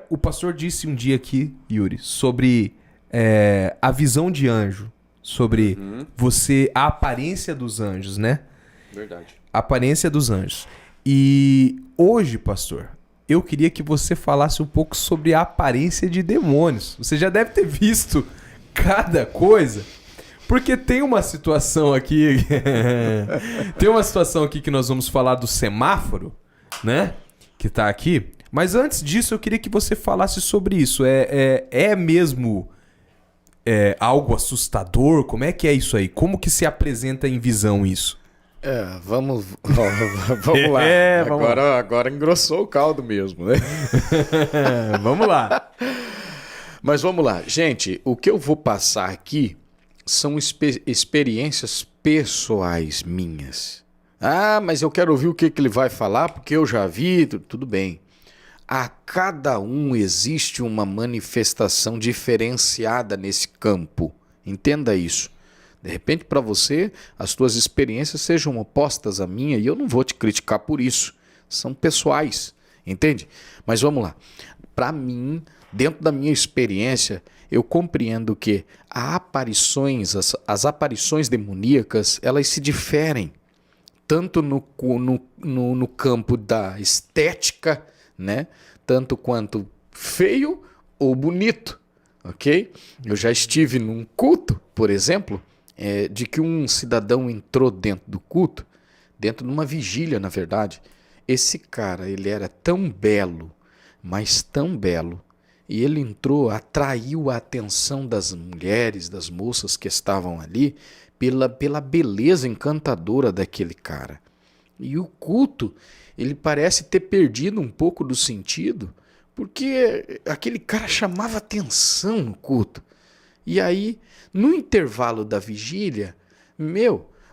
O pastor disse um dia aqui, Yuri, sobre a visão de anjo, sobre a aparência dos anjos, né? Verdade. A aparência dos anjos. E hoje, pastor, eu queria que você falasse um pouco sobre a aparência de demônios. Você já deve ter visto cada coisa, porque tem uma situação aqui, que nós vamos falar do semáforo, né? Que tá aqui. Mas antes disso, eu queria que você falasse sobre isso. É mesmo algo assustador? Como é que é isso aí? Como que se apresenta em visão isso? Vamos lá. Agora engrossou o caldo mesmo, né? Vamos lá. Mas vamos lá. Gente, o que eu vou passar aqui são experiências pessoais minhas. Ah, mas eu quero ouvir o que ele vai falar, porque eu já vi, tudo bem. A cada um existe uma manifestação diferenciada nesse campo. Entenda isso. De repente, para você, as tuas experiências sejam opostas à minha e eu não vou te criticar por isso. São pessoais, entende? Mas vamos lá. Para mim, dentro da minha experiência, eu compreendo que as aparições demoníacas, elas se diferem. Tanto no campo da estética, né? Tanto quanto feio ou bonito, ok? Eu já estive num culto, por exemplo, de que um cidadão entrou dentro do culto, dentro de uma vigília, na verdade. Esse cara, ele era tão belo, mas tão belo, e ele entrou, atraiu a atenção das mulheres, das moças que estavam ali, pela beleza encantadora daquele cara. E o culto, ele parece ter perdido um pouco do sentido, porque aquele cara chamava atenção no culto. E aí, no intervalo da vigília,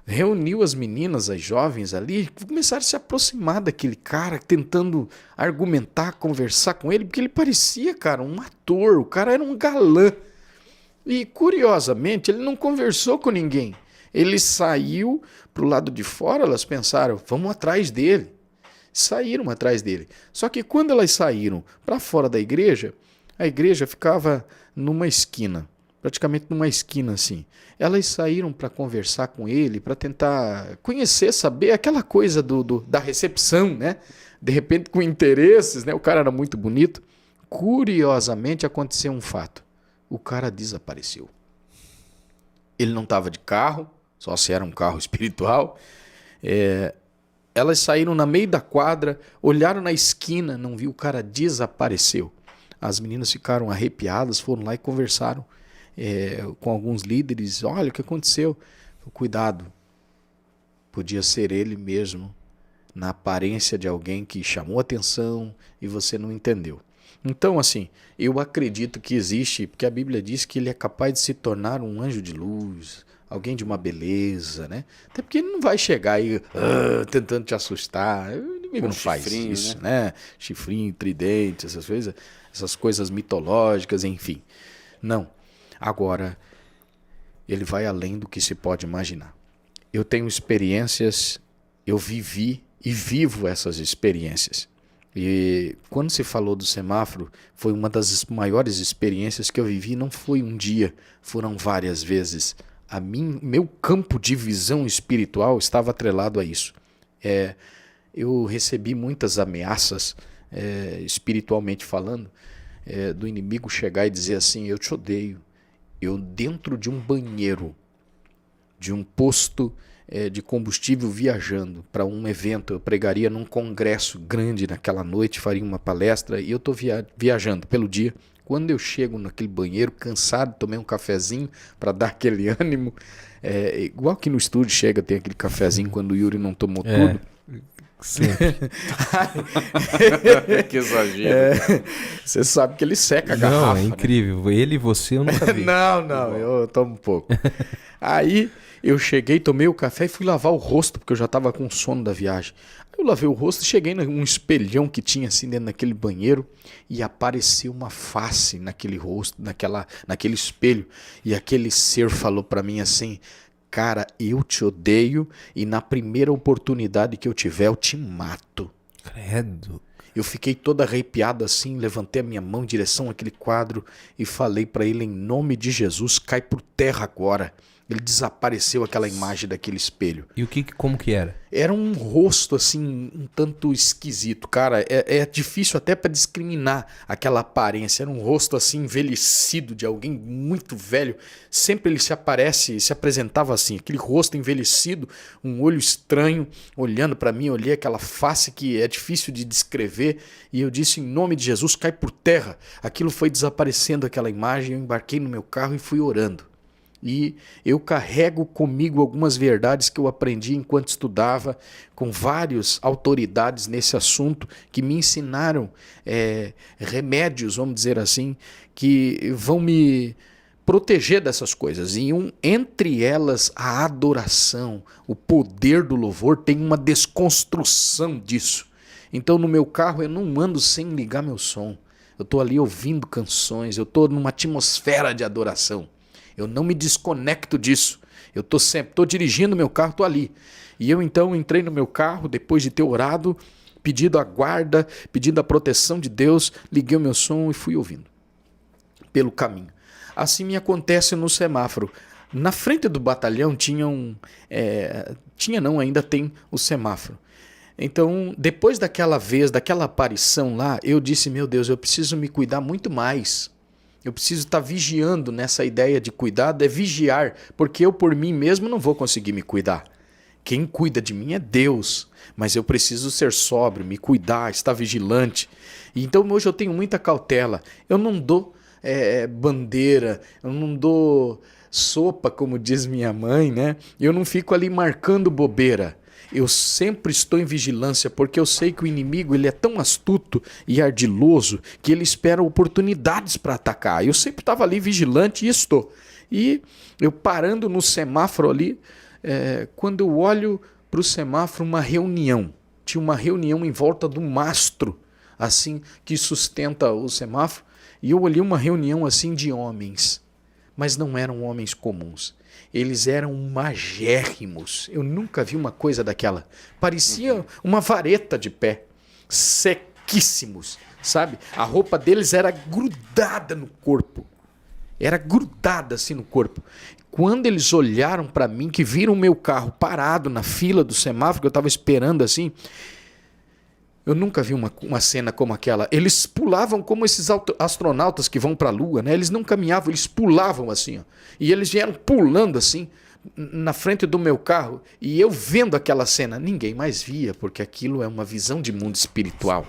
reuniu as meninas, as jovens ali, começaram a se aproximar daquele cara, tentando argumentar, conversar com ele, porque ele parecia, cara, um ator, o cara era um galã. E, curiosamente, ele não conversou com ninguém. Ele saiu para o lado de fora, elas pensaram, vamos atrás dele. Saíram atrás dele. Só que quando elas saíram para fora da igreja, a igreja ficava numa esquina, praticamente numa esquina assim. Elas saíram para conversar com ele, para tentar conhecer, saber aquela coisa da recepção, né? De repente com interesses, né? O cara era muito bonito. Curiosamente aconteceu um fato. O cara desapareceu. Ele não estava de carro, só se era um carro espiritual. Elas saíram no meio da quadra, olharam na esquina, não viu, o cara desapareceu. As meninas ficaram arrepiadas, foram lá e conversaram com alguns líderes. Olha o que aconteceu. Cuidado, podia ser ele mesmo, na aparência de alguém que chamou atenção e você não entendeu. Então, assim, eu acredito que existe, porque a Bíblia diz que ele é capaz de se tornar um anjo de luz, alguém de uma beleza, né? Até porque ele não vai chegar aí tentando te assustar. O inimigo não faz isso, né? Chifrinho, tridente, essas coisas mitológicas, enfim. Não. Agora, ele vai além do que se pode imaginar. Eu tenho experiências, eu vivi e vivo essas experiências. E quando se falou do semáforo, foi uma das maiores experiências que eu vivi. Não foi um dia, foram várias vezes. Meu campo de visão espiritual estava atrelado a isso. Eu recebi muitas ameaças, espiritualmente falando, do inimigo chegar e dizer assim, eu te odeio. Eu dentro de um banheiro, de um posto de combustível viajando para um evento, eu pregaria num congresso grande naquela noite, faria uma palestra e eu estou viajando pelo dia. Quando eu chego naquele banheiro, cansado, tomei um cafezinho para dar aquele ânimo, igual que no estúdio chega, tem aquele cafezinho quando o Yuri não tomou tudo. Sempre. Que exagero. Você sabe que ele seca a garrafa. Não, é incrível. Né? Ele e você eu nunca vi. Não, eu tomo um pouco. Aí eu cheguei, tomei o café e fui lavar o rosto, porque eu já estava com sono da viagem. Aí eu lavei o rosto e cheguei num espelhão que tinha assim dentro daquele banheiro e apareceu uma face naquele rosto, naquele espelho. E aquele ser falou para mim assim, cara, eu te odeio e na primeira oportunidade que eu tiver eu te mato. Credo. Eu fiquei todo arrepiado assim, levantei a minha mão em direção àquele quadro e falei para ele, em nome de Jesus, cai por terra agora. Ele desapareceu, aquela imagem daquele espelho. E como que era? Era um rosto assim, um tanto esquisito, cara. É difícil até para discriminar aquela aparência. Era um rosto assim envelhecido de alguém muito velho. Sempre ele se apresentava assim, aquele rosto envelhecido, um olho estranho, olhando para mim. Eu olhei aquela face que é difícil de descrever e eu disse, em nome de Jesus, cai por terra. Aquilo foi desaparecendo, aquela imagem. Eu embarquei no meu carro e fui orando. E eu carrego comigo algumas verdades que eu aprendi enquanto estudava, com várias autoridades nesse assunto, que me ensinaram remédios, vamos dizer assim, que vão me proteger dessas coisas. E entre elas, a adoração, o poder do louvor, tem uma desconstrução disso. Então no meu carro eu não ando sem ligar meu som. Eu estou ali ouvindo canções, eu estou numa atmosfera de adoração. Eu não me desconecto disso. Eu estou dirigindo meu carro, estou ali. E eu então entrei no meu carro, depois de ter orado, pedido a guarda, pedindo a proteção de Deus, liguei o meu som e fui ouvindo pelo caminho. Assim me acontece no semáforo. Na frente do batalhão ainda tem o semáforo. Então, depois daquela aparição lá, eu disse, meu Deus, eu preciso me cuidar muito mais. Eu preciso estar vigiando. Nessa ideia de cuidado é vigiar, porque eu por mim mesmo não vou conseguir me cuidar. Quem cuida de mim é Deus, mas eu preciso ser sóbrio, me cuidar, estar vigilante. E então hoje eu tenho muita cautela. Eu não dou bandeira, eu não dou sopa, como diz minha mãe, né? Eu não fico ali marcando bobeira. Eu sempre estou em vigilância, porque eu sei que o inimigo ele é tão astuto e ardiloso que ele espera oportunidades para atacar. Eu sempre estava ali vigilante e estou. E eu parando no semáforo ali, quando eu olho para o semáforo, uma reunião. Tinha uma reunião em volta do mastro, assim, que sustenta o semáforo. E eu olhei uma reunião assim de homens, mas não eram homens comuns. Eles eram magérrimos. Eu nunca vi uma coisa daquela. Parecia uma vareta de pé. Sequíssimos, sabe? A roupa deles era grudada no corpo. Era grudada assim no corpo. Quando eles olharam para mim, que viram o meu carro parado na fila do semáforo, que eu estava esperando assim... Eu nunca vi uma cena como aquela. Eles pulavam como esses astronautas que vão para a Lua, né? Eles não caminhavam, eles pulavam assim. Ó. E eles vieram pulando assim na frente do meu carro. E eu vendo aquela cena, ninguém mais via, porque aquilo é uma visão de mundo espiritual.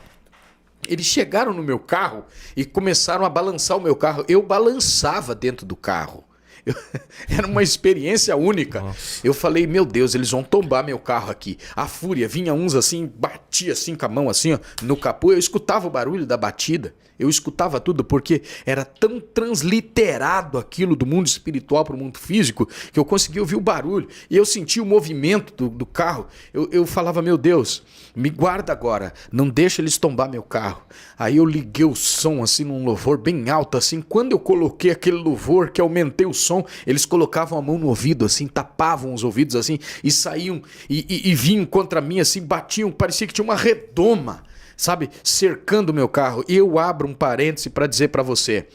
Eles chegaram no meu carro e começaram a balançar o meu carro. Eu balançava dentro do carro. Era uma experiência única. Nossa. Eu falei, meu Deus, eles vão tombar meu carro aqui. A fúria, vinha uns assim, batia assim com a mão assim, ó, no capô. Eu escutava o barulho da batida. Eu escutava tudo porque era tão transliterado aquilo do mundo espiritual para o mundo físico que eu conseguia ouvir o barulho. E eu sentia o movimento do carro. Eu falava, meu Deus, me guarda agora. Não deixa eles tombar meu carro. Aí eu liguei o som assim num louvor bem alto assim. Quando eu coloquei aquele louvor que aumentei o som, eles colocavam a mão no ouvido assim, tapavam os ouvidos assim e saíam e vinham contra mim assim, batiam, parecia que tinha uma redoma, sabe, cercando o meu carro. E eu abro um parêntese para dizer para você,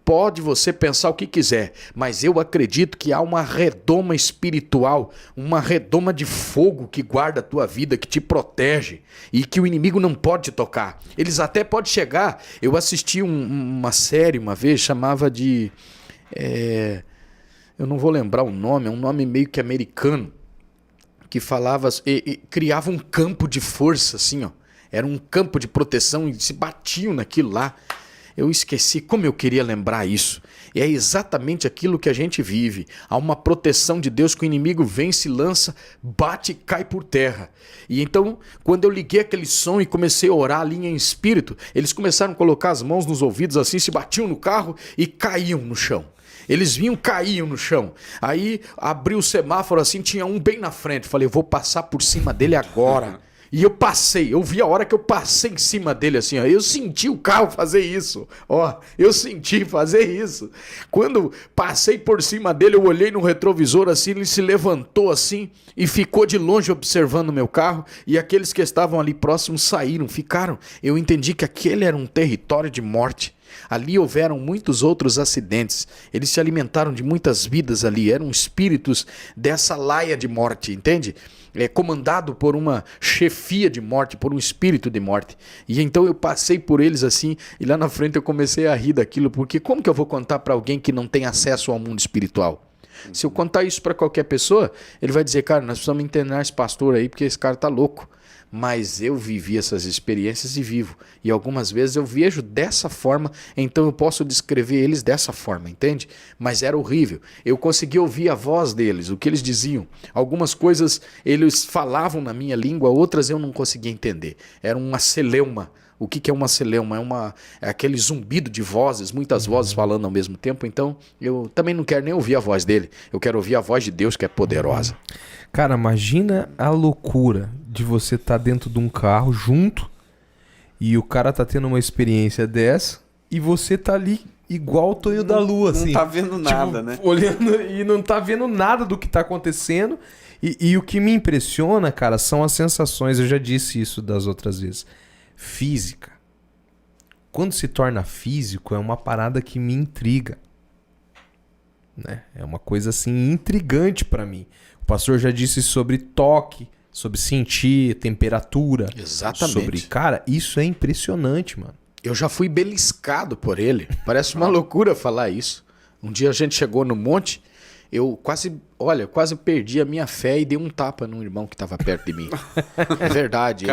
pode você pensar o que quiser, mas eu acredito que há uma redoma espiritual, uma redoma de fogo que guarda a tua vida, que te protege e que o inimigo não pode te tocar. Eles até podem chegar. Eu assisti uma série uma vez, chamava de... eu não vou lembrar o nome, é um nome meio que americano, que falava e criava um campo de força assim, ó. Era um campo de proteção e se batiam naquilo lá. Eu esqueci como eu queria lembrar isso. E é exatamente aquilo que a gente vive. Há uma proteção de Deus que o inimigo vem, se lança, bate e cai por terra. E então, quando eu liguei aquele som e comecei a orar ali em espírito, eles começaram a colocar as mãos nos ouvidos assim, se batiam no carro e caíam no chão. Eles vinham, caíam no chão. Aí abriu o semáforo assim, tinha um bem na frente. Falei, eu vou passar por cima dele agora. E eu vi a hora que eu passei em cima dele assim, ó. Eu senti o carro fazer isso, ó. Eu senti fazer isso. Quando passei por cima dele, eu olhei no retrovisor assim, ele se levantou assim e ficou de longe observando o meu carro. E aqueles que estavam ali próximos saíram, ficaram. Eu entendi que aquele era um território de morte. Ali houveram muitos outros acidentes. Eles se alimentaram de muitas vidas ali. Eram espíritos dessa laia de morte, entende? Comandado por uma chefia de morte, por um espírito de morte. E então eu passei por eles assim, e lá na frente eu comecei a rir daquilo, porque como que eu vou contar para alguém que não tem acesso ao mundo espiritual? Se eu contar isso para qualquer pessoa, ele vai dizer, cara, nós precisamos internar esse pastor aí, porque esse cara tá louco. Mas eu vivi essas experiências e vivo. E algumas vezes eu vejo dessa forma, então eu posso descrever eles dessa forma, entende? Mas era horrível. Eu consegui ouvir a voz deles, o que eles diziam. Algumas coisas eles falavam na minha língua, outras eu não conseguia entender. Era uma celeuma. O que é uma celeuma? É aquele zumbido de vozes, muitas vozes falando ao mesmo tempo. Então eu também não quero nem ouvir a voz dele. Eu quero ouvir a voz de Deus, que é poderosa. Cara, imagina a loucura de você estar dentro de um carro junto e o cara tá tendo uma experiência dessa e você tá ali igual o Tonho da Lua, assim. Não tá vendo nada, né? Olhando e não tá vendo nada do que tá acontecendo. E o que me impressiona, cara, são as sensações. Eu já disse isso das outras vezes. Física. Quando se torna físico, é uma parada que me intriga. Né? É uma coisa assim intrigante pra mim. O pastor já disse sobre toque, sobre sentir temperatura. Exatamente. Sobre, cara, isso é impressionante, mano. Eu já fui beliscado por ele. Parece uma loucura falar isso. Um dia a gente chegou no monte, eu quase perdi a minha fé e dei um tapa num irmão que estava perto de mim. É verdade,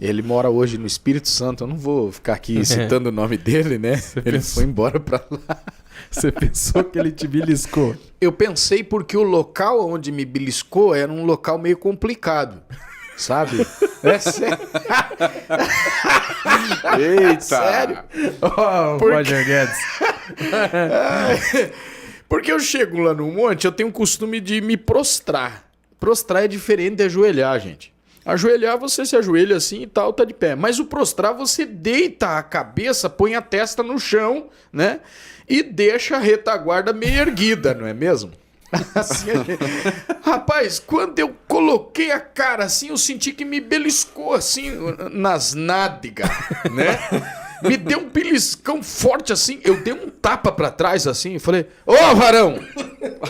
ele mora hoje no Espírito Santo. Eu não vou ficar aqui citando o nome dele, né? Ele foi embora pra lá. Você pensou que ele te beliscou? Eu pensei porque o local onde me beliscou era um local meio complicado, sabe? É sério. Eita! Sério? Roger Guedes. Porque eu chego lá no monte, eu tenho o costume de me prostrar. Prostrar é diferente de ajoelhar, gente. Ajoelhar, você se ajoelha assim e tal, tá de pé. Mas o prostrar, você deita a cabeça, põe a testa no chão, né? E deixa a retaguarda meio erguida, não é mesmo? Assim, rapaz, quando eu coloquei a cara assim, eu senti que me beliscou assim nas nádegas, né? Me deu um beliscão forte assim, eu dei um tapa pra trás assim, falei, ô varão!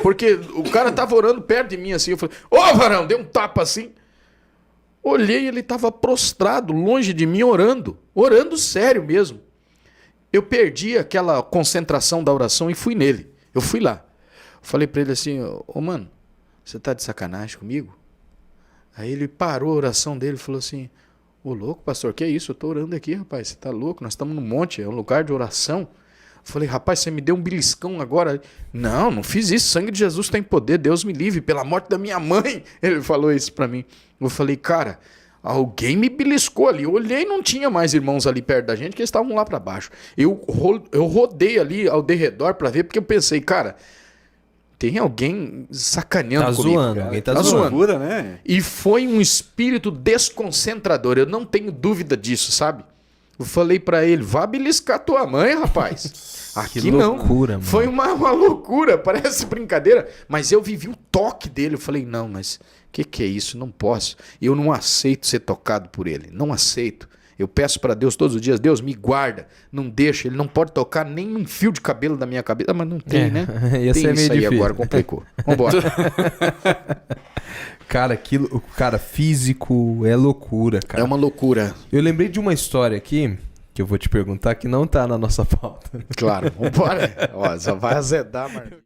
Porque o cara tava orando perto de mim assim, eu falei, ô varão, dei um tapa assim. Olhei, ele tava prostrado, longe de mim, orando sério mesmo. Eu perdi aquela concentração da oração e fui nele. Eu fui lá. Falei pra ele assim, ô mano, você tá de sacanagem comigo? Aí ele parou a oração dele e falou assim, ô louco, pastor, que é isso? Eu tô orando aqui, rapaz, você tá louco? Nós estamos no monte, é um lugar de oração. Falei, rapaz, você me deu um beliscão agora. Não fiz isso, sangue de Jesus tem poder, Deus me livre, pela morte da minha mãe. Ele falou isso pra mim. Eu falei, cara, alguém me beliscou ali. Eu olhei e não tinha mais irmãos ali perto da gente, que eles estavam lá pra baixo. Eu rodei ali ao derredor pra ver, porque eu pensei, cara, tem alguém sacaneando comigo. Zoando, alguém tá zoando. Loucura, né? E foi um espírito desconcentrador, eu não tenho dúvida disso, sabe? Eu falei pra ele, vá beliscar tua mãe, rapaz. Aqui que loucura, mano. Foi uma loucura, parece brincadeira. Mas eu vivi o toque dele. Eu falei, não, mas que é isso? Não posso. Eu não aceito ser tocado por ele. Não aceito. Eu peço pra Deus todos os dias, Deus me guarda. Não deixa, ele não pode tocar nem um fio de cabelo da minha cabeça. Mas não tem, né? Ia ser Tem meio isso aí difícil. agora, complicou. Vambora. Cara, cara, físico é loucura, cara. É uma loucura. Eu lembrei de uma história aqui, que eu vou te perguntar, que não tá na nossa pauta. Claro, vambora. Ó, só vai azedar, Marcos.